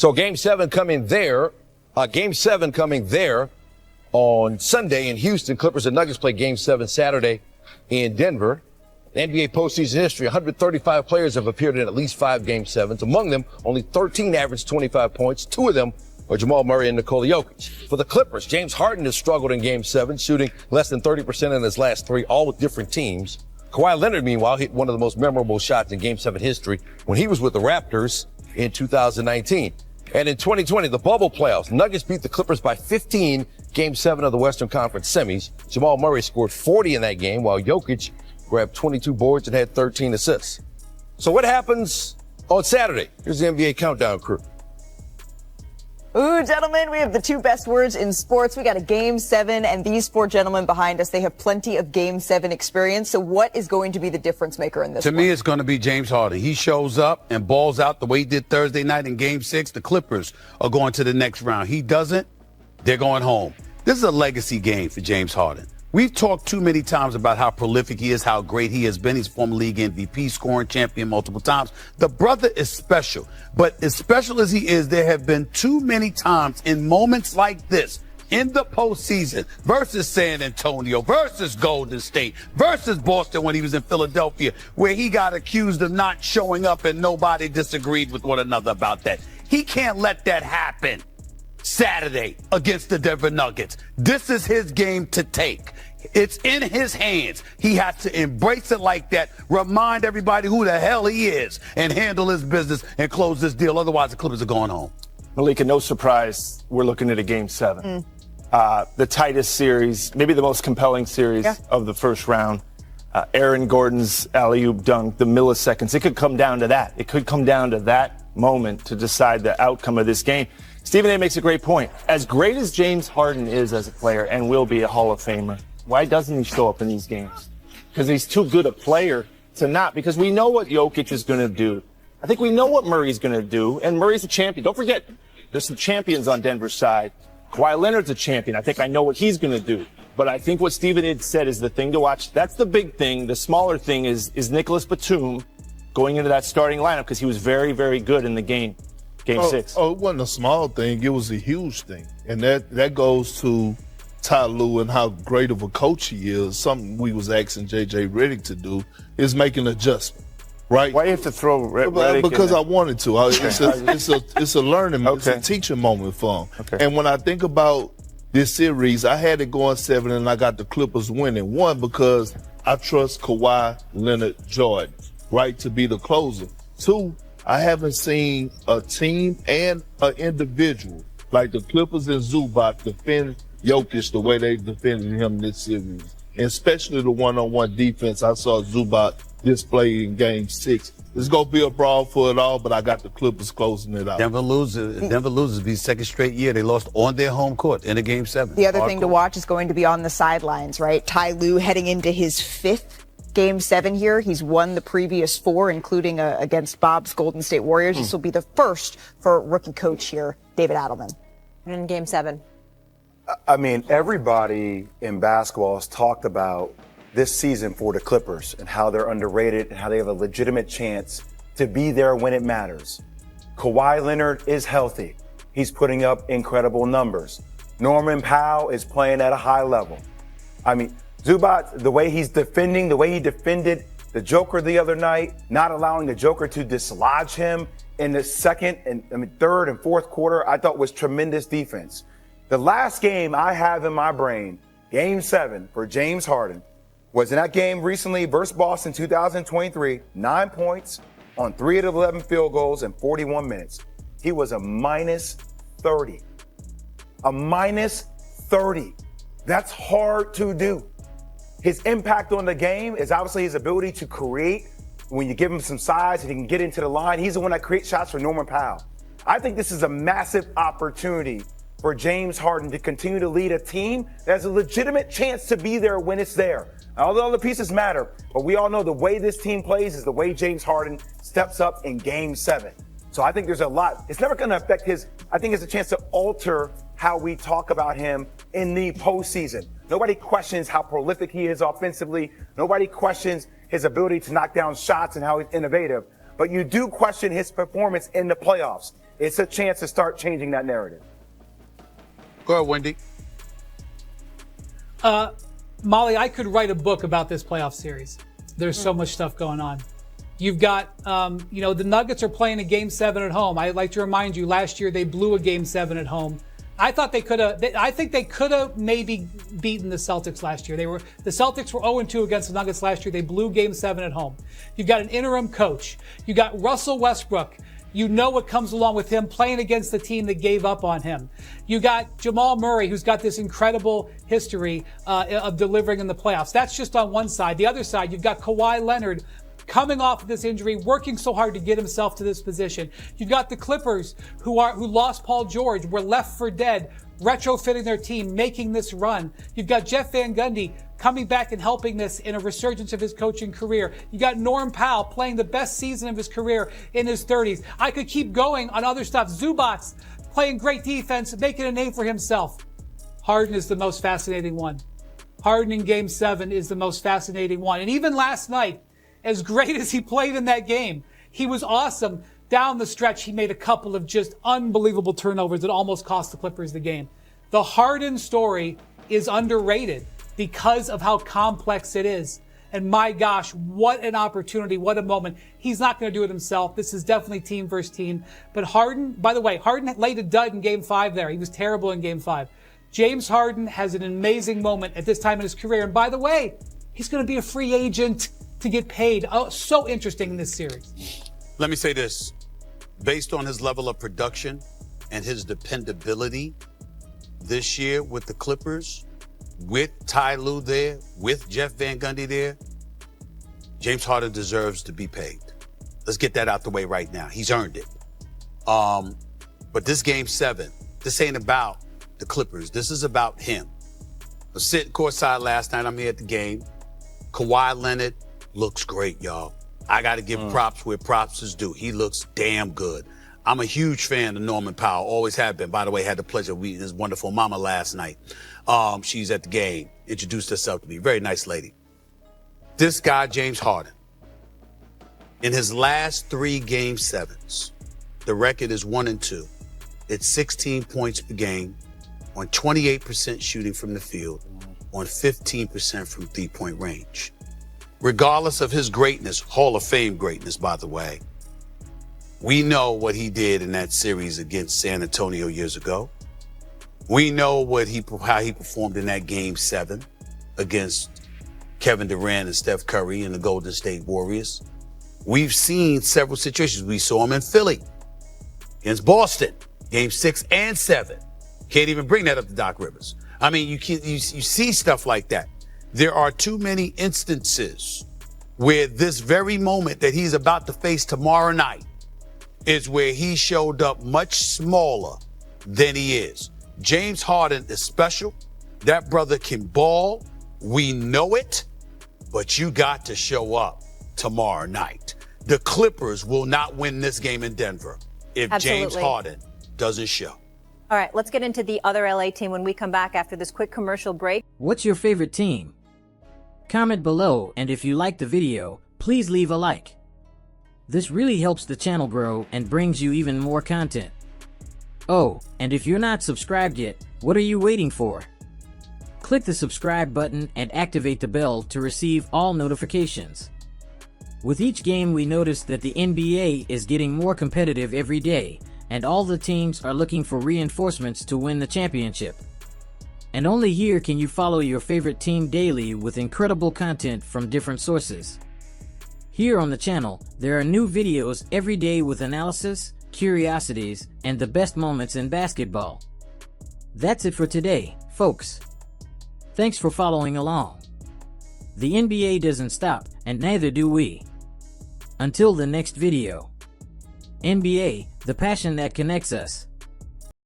So Game 7 coming there on Sunday in Houston. Clippers and Nuggets play Game 7 Saturday in Denver. In NBA postseason history, 135 players have appeared in at least 5 Game 7s. Among them, only 13 averaged 25 points. 2 of them are Jamal Murray and Nikola Jokic. For the Clippers, James Harden has struggled in Game 7, shooting less than 30% in his last 3, all with different teams. Kawhi Leonard, meanwhile, hit one of the most memorable shots in Game 7 history when he was with the Raptors in 2019. And in 2020, the bubble playoffs, Nuggets beat the Clippers by 15, Game 7 of the Western Conference semis. Jamal Murray scored 40 in that game, while Jokic grabbed 22 boards and had 13 assists. So what happens on Saturday? Here's the NBA Countdown crew. Ooh, gentlemen, we have the 2 best words in sports. We got a Game 7, and these 4 gentlemen behind us, they have plenty of Game 7 experience. So what is going to be the difference maker in this To me, it's going to be James Harden. He shows up and balls out the way he did Thursday night in Game 6. The Clippers are going to the next round. He doesn't, they're going home. This is a legacy game for James Harden. We've talked too many times about how prolific he is, how great he has been. He's former league MVP, scoring champion multiple times. The brother is special. But as special as he is, there have been too many times in moments like this in the postseason versus San Antonio, versus Golden State, versus Boston when he was in Philadelphia, where he got accused of not showing up and nobody disagreed with one another about that. He can't let that happen Saturday against the Denver Nuggets. This is his game to take. It's in his hands. He has to embrace it like that, remind everybody who the hell he is, and handle his business and close this deal. Otherwise, the Clippers are going home. Malika, no surprise, we're looking at a Game 7. The tightest series, maybe the most compelling series of the first round. Aaron Gordon's alley-oop dunk, the milliseconds. It could come down to that. It could come down to that moment to decide the outcome of this game. Stephen A. makes a great point. As great as James Harden is as a player and will be a Hall of Famer, why doesn't he show up in these games? Because he's too good a player to not. Because we know what Jokic is going to do. I think we know what Murray's going to do. And Murray's a champion. Don't forget, there's some champions on Denver's side. Kawhi Leonard's a champion. I think I know what he's going to do. But I think what Stephen had said is the thing to watch. That's the big thing. The smaller thing is Nicholas Batum going into that starting lineup because he was very, very good in the game 6. Oh, it wasn't a small thing. It was a huge thing. And that goes to Ty Lue and how great of a coach he is. Something we was asking J.J. Redick to do is make an adjustment, right? Why you have to throw Redick Because in I wanted to. It's a learning, it's a teaching moment for him. Okay. And when I think about this series, I had it going 7 and I got the Clippers winning. 1, because I trust Kawhi Leonard Jordan, right, to be the closer. 2, I haven't seen a team and an individual like the Clippers and Zubac defend Jokic the way they defended him this series. And especially the one-on-one defense I saw Zubac display in Game 6. It's going to be a brawl for it all, but I got the Clippers closing it out. Denver loses the second straight year. They lost on their home court in a Game 7. The other thing to watch is going to be on the sidelines, right? Ty Lue heading into his 5th Game 7 here. He's won the previous 4, including against Bob's Golden State Warriors. This will be the first for rookie coach here, David Adelman. In Game 7. I mean, everybody in basketball has talked about this season for the Clippers and how they're underrated and how they have a legitimate chance to be there when it matters. Kawhi Leonard is healthy. He's putting up incredible numbers. Norman Powell is playing at a high level. I mean, Zubac, the way he's defending, the way he defended the Joker the other night, not allowing the Joker to dislodge him in the second and third and fourth quarter, I thought was tremendous defense. The last game I have in my brain, Game 7 for James Harden, was in that game recently versus Boston 2023, 9 points on 3 of 11 field goals in 41 minutes. He was a minus 30. A minus 30. That's hard to do. His impact on the game is obviously his ability to create. When you give him some size and he can get into the line, he's the one that creates shots for Norman Powell. I think this is a massive opportunity for James Harden to continue to lead a team that has a legitimate chance to be there when it's there. All the other pieces matter, but we all know the way this team plays is the way James Harden steps up in Game 7. So I think there's a lot. It's never going to affect I think it's a chance to alter how we talk about him in the postseason. Nobody questions how prolific he is offensively. Nobody questions his ability to knock down shots and how he's innovative. But you do question his performance in the playoffs. It's a chance to start changing that narrative. Go ahead, Wendy. Molly, I could write a book about this playoff series. There's so much stuff going on. You've got, the Nuggets are playing a Game 7 at home. I'd like to remind you, last year they blew a Game 7 at home. I think they could have maybe beaten the Celtics last year. The Celtics were 0-2 against the Nuggets last year. They blew Game 7 at home. You've got an interim coach. You got Russell Westbrook. You know what comes along with him playing against the team that gave up on him. You got Jamal Murray, who's got this incredible history of delivering in the playoffs. That's just on one side. The other side, you've got Kawhi Leonard coming off of this injury, working so hard to get himself to this position. You've got the Clippers who lost Paul George, were left for dead, retrofitting their team, making this run. You've got Jeff Van Gundy coming back and helping this in a resurgence of his coaching career. You got Norm Powell playing the best season of his career in his 30s. I could keep going on other stuff. Zubats playing great defense, making a name for himself. Harden is the most fascinating one. Harden in Game 7 is the most fascinating one. And even last night, as great as he played in that game, he was awesome. Down the stretch, he made a couple of just unbelievable turnovers that almost cost the Clippers the game. The Harden story is underrated because of how complex it is. And my gosh, what an opportunity, what a moment. He's not going to do it himself. This is definitely team versus team. But Harden, by the way, Harden laid a dud in Game 5 there. He was terrible in Game 5. James Harden has an amazing moment at this time in his career. And by the way, he's going to be a free agent to get paid. Oh, so interesting in this series. Let me say this. Based on his level of production and his dependability this year with the Clippers, with Ty Lue there, with Jeff Van Gundy there, James Harden deserves to be paid. Let's get that out the way right now. He's earned it. But this Game 7, this ain't about the Clippers. This is about him. I was sitting courtside last night. I'm here at the game. Kawhi Leonard looks great, y'all. I got to give props where props is due. He looks damn good. I'm a huge fan of Norman Powell. Always have been. By the way, had the pleasure of meeting his wonderful mama last night. She's at the game. Introduced herself to me. Very nice lady. This guy, James Harden, in his last 3 Game 7s, the record is 1-2. It's 16 points per game on 28% shooting from the field, on 15% from 3-point range. Regardless of his greatness, Hall of Fame greatness, by the way, we know what he did in that series against San Antonio years ago. We know how he performed in that Game 7 against Kevin Durant and Steph Curry and the Golden State Warriors. We've seen several situations. We saw him in Philly against Boston, Game 6 and 7. Can't even bring that up to Doc Rivers. I mean, you see stuff like that. There are too many instances where this very moment that he's about to face tomorrow night is where he showed up much smaller than he is. James Harden is special. That brother can ball. We know it, but you got to show up tomorrow night. The Clippers will not win this game in Denver if James Harden doesn't show. All right, let's get into the other LA team when we come back after this quick commercial break. What's your favorite team? Comment below, and if you liked the video, please leave a like. This really helps the channel grow and brings you even more content. Oh, and if you're not subscribed yet, what are you waiting for? Click the subscribe button and activate the bell to receive all notifications. With each game, we notice that the NBA is getting more competitive every day, and all the teams are looking for reinforcements to win the championship. And only here can you follow your favorite team daily with incredible content from different sources. Here on the channel, there are new videos every day with analysis, curiosities, and the best moments in basketball. That's it for today, folks. Thanks for following along. The NBA doesn't stop, and neither do we. Until the next video. NBA, the passion that connects us.